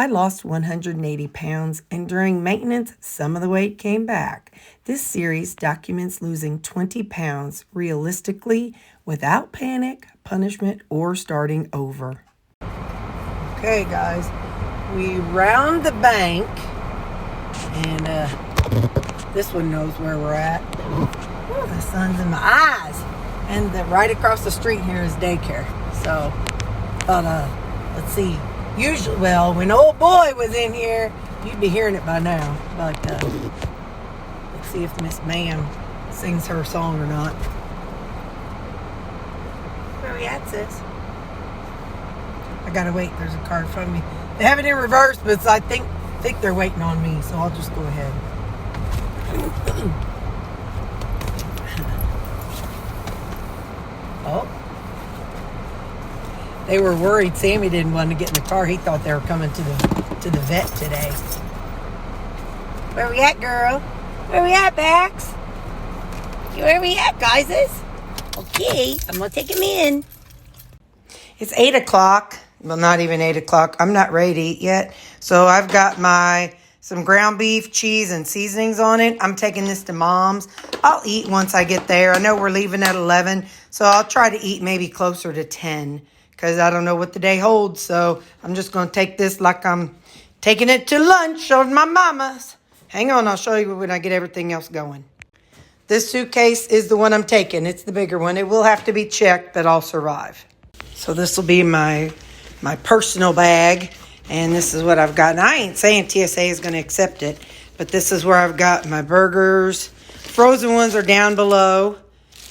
I lost 180 pounds, and during maintenance, some of the weight came back. This series documents losing 20 pounds realistically without panic, punishment, or starting over. Okay, guys, we round the bank, and this one knows where we're at. Ooh, the sun's in my eyes. And right across the street here is daycare. So, let's see. Usually, well, when old boy was in here, you'd be hearing it by now. But let's see if Miss Ma'am sings her song or not. Where we at, sis? I gotta wait. There's a car in front of me. They have it in reverse, but I think they're waiting on me, so I'll just go ahead. Oh. They were worried Sammy didn't want to get in the car. He thought they were coming to the vet today. Where we at, girl? Where we at, Bax? Where we at, guys? Okay, I'm going to take him in. It's 8 o'clock. Well, not even 8 o'clock. I'm not ready to eat yet. So I've got some ground beef, cheese, and seasonings on it. I'm taking this to Mom's. I'll eat once I get there. I know we're leaving at 11, so I'll try to eat maybe closer to 10 because I don't know what the day holds. So I'm just going to take this like I'm taking it to lunch on my mama's. Hang on, I'll show you when I get everything else going. This suitcase is the one I'm taking. It's the bigger one. It will have to be checked, but I'll survive. So this will be my personal bag. And this is what I've got. And I ain't saying TSA is going to accept it, but this is where I've got my burgers. Frozen ones are down below.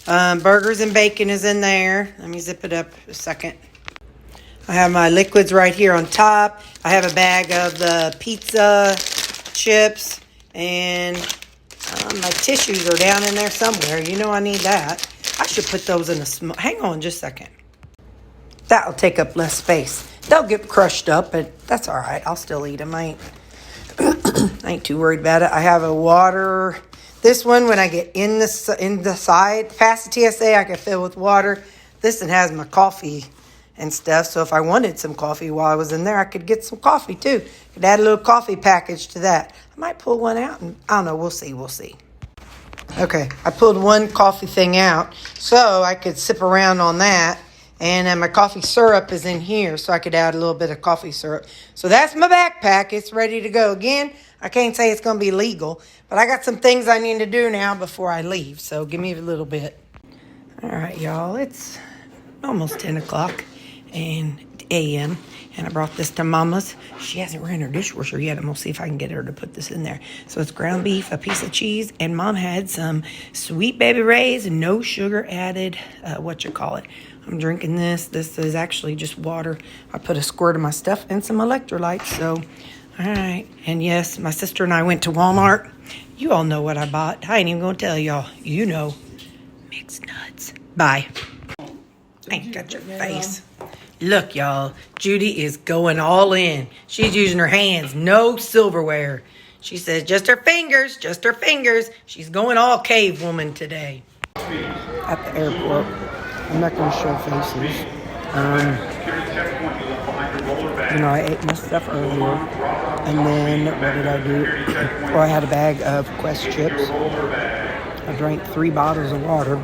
Burgers and bacon is in there. Let me zip it up a second. I have my liquids right here on top. I have a bag of the pizza chips, and my tissues are down in there somewhere. You know I need that. I should put those in a hang on just a second. That'll take up less space. They'll get crushed up, but that's all right. I'll still eat them. I ain't too worried about it. I have a water. This one, when I get in the side, past the TSA, I can fill with water. This one has my coffee and stuff. So if I wanted some coffee while I was in there, I could get some coffee too. Could add a little coffee package to that. I might pull one out, and I don't know. We'll see. Okay, I pulled one coffee thing out so I could sip around on that. And my coffee syrup is in here, so I could add a little bit of coffee syrup. So that's my backpack. It's ready to go. Again, I can't say it's going to be legal, but I got some things I need to do now before I leave. So give me a little bit. All right, y'all. It's almost 10 o'clock a.m., and I brought this to Mama's. She hasn't ran her dishwasher yet. I'm going to see if I can get her to put this in there. So it's ground beef, a piece of cheese, and Mom had some Sweet Baby Ray's, no sugar added, I'm drinking this. This is actually just water. I put a squirt of my stuff and some electrolytes. So, all right. And yes, my sister and I went to Walmart. You all know what I bought. I ain't even going to tell y'all. You know. Mixed nuts. Bye. Ain't got your face. Look, y'all. Judy is going all in. She's using her hands. No silverware. She says just her fingers. Just her fingers. She's going all cave woman today. At the airport. I'm not going to show faces. I ate my stuff earlier. And then, what did I do? I had a bag of Quest chips. I drank 3 bottles of water.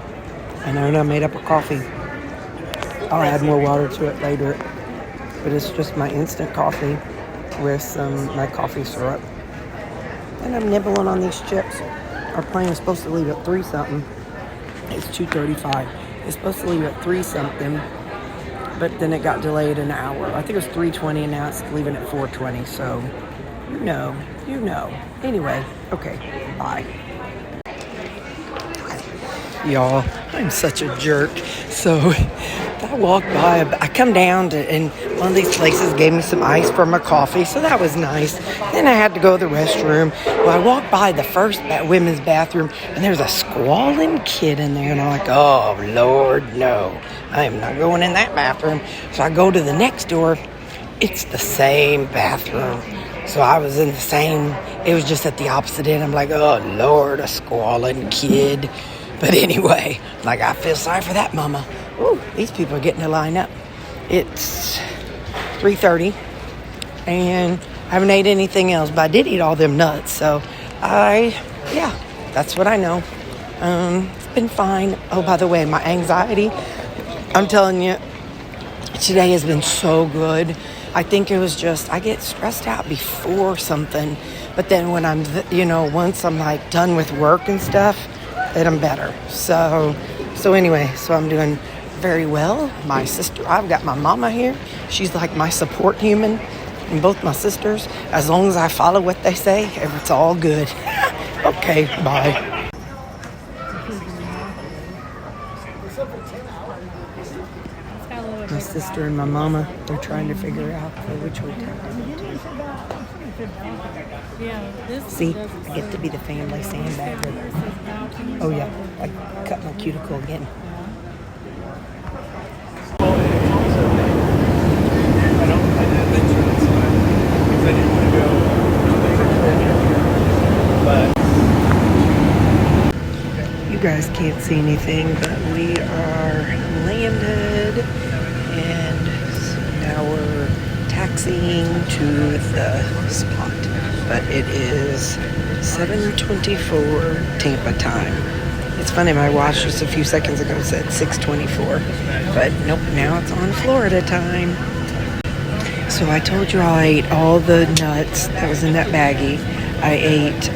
And then I made up a coffee. I'll add more water to it later. But it's just my instant coffee with my coffee syrup. And I'm nibbling on these chips. Our plane is supposed to leave at 3-something. It's 2:35. It's supposed to leave at 3-something, but then it got delayed an hour. I think it was 3:20, and now it's leaving at 4:20. So, you know. Anyway, okay, bye. Y'all, I'm such a jerk. So, I walked by. I come down and one of these places gave me some ice for my coffee, so that was nice. Then I had to go to the restroom. Well, I walked by the first women's bathroom, and there's a squalling kid in there, and I'm like, oh, Lord, no. I am not going in that bathroom. So I go to the next door. It's the same bathroom. So I was in the same, it was just at the opposite end. I'm like, oh, Lord, a squalling kid. But anyway, like, I feel sorry for that mama. Ooh, these people are getting to line up. It's 3:30. And I haven't ate anything else, but I did eat all them nuts. So that's what I know. It's been fine. Oh, by the way, my anxiety, I'm telling you, today has been so good. I think it was just, I get stressed out before something, but then when I'm, once I'm like done with work and stuff, then I'm better. So anyway, so I'm doing very well. My sister, I've got my mama here. She's like my support human, and both my sisters. As long as I follow what they say, it's all good. Okay, bye. My sister and my mama, they're trying to figure out which hotel to go to. See, I get to be the family sandbagger. Oh yeah, I cut my cuticle again. You guys can't see anything, but we are landed. And now we're taxiing to the spot. But it is 7:24 Tampa time. It's funny, my watch just a few seconds ago said 6:24. But nope, now it's on Florida time. So I told you I ate all the nuts that was in that baggie. I ate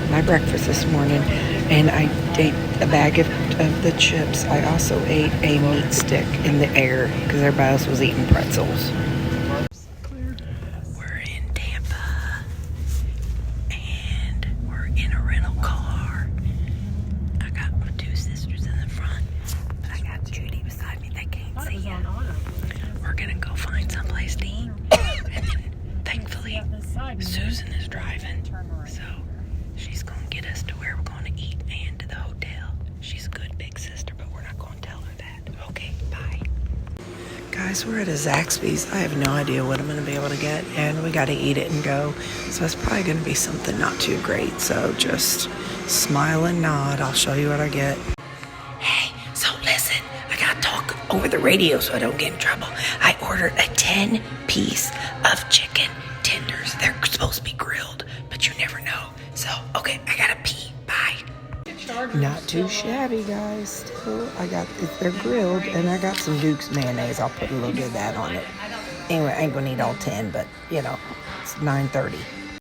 my breakfast this morning, and I ate a bag of the chips. I also ate a meat stick in the air because everybody else was eating pretzels. We're in Tampa, and we're in a rental car. I got my two sisters in the front, but I got Judy beside me. They can't see yet. We're gonna go find someplace to eat, and then thankfully Susan is driving, so she's gonna get us to where we're going to eat and to the hotel. She's a good big sister, but we're not going to tell her that. Okay, bye. Guys, we're at a Zaxby's. I have no idea what I'm going to be able to get, and we got to eat it and go. So it's probably going to be something not too great. So just smile and nod. I'll show you what I get. Hey, so listen, I got to talk over the radio so I don't get in trouble. I ordered a 10-piece of chicken tenders. They're supposed to be grilled, but you never know. So, okay, I gotta pee. Bye. Not too shabby, guys. Still, they're grilled, and I got some Duke's mayonnaise. I'll put a little bit of that on it. Anyway, I ain't gonna eat all 10, but, it's 9:30.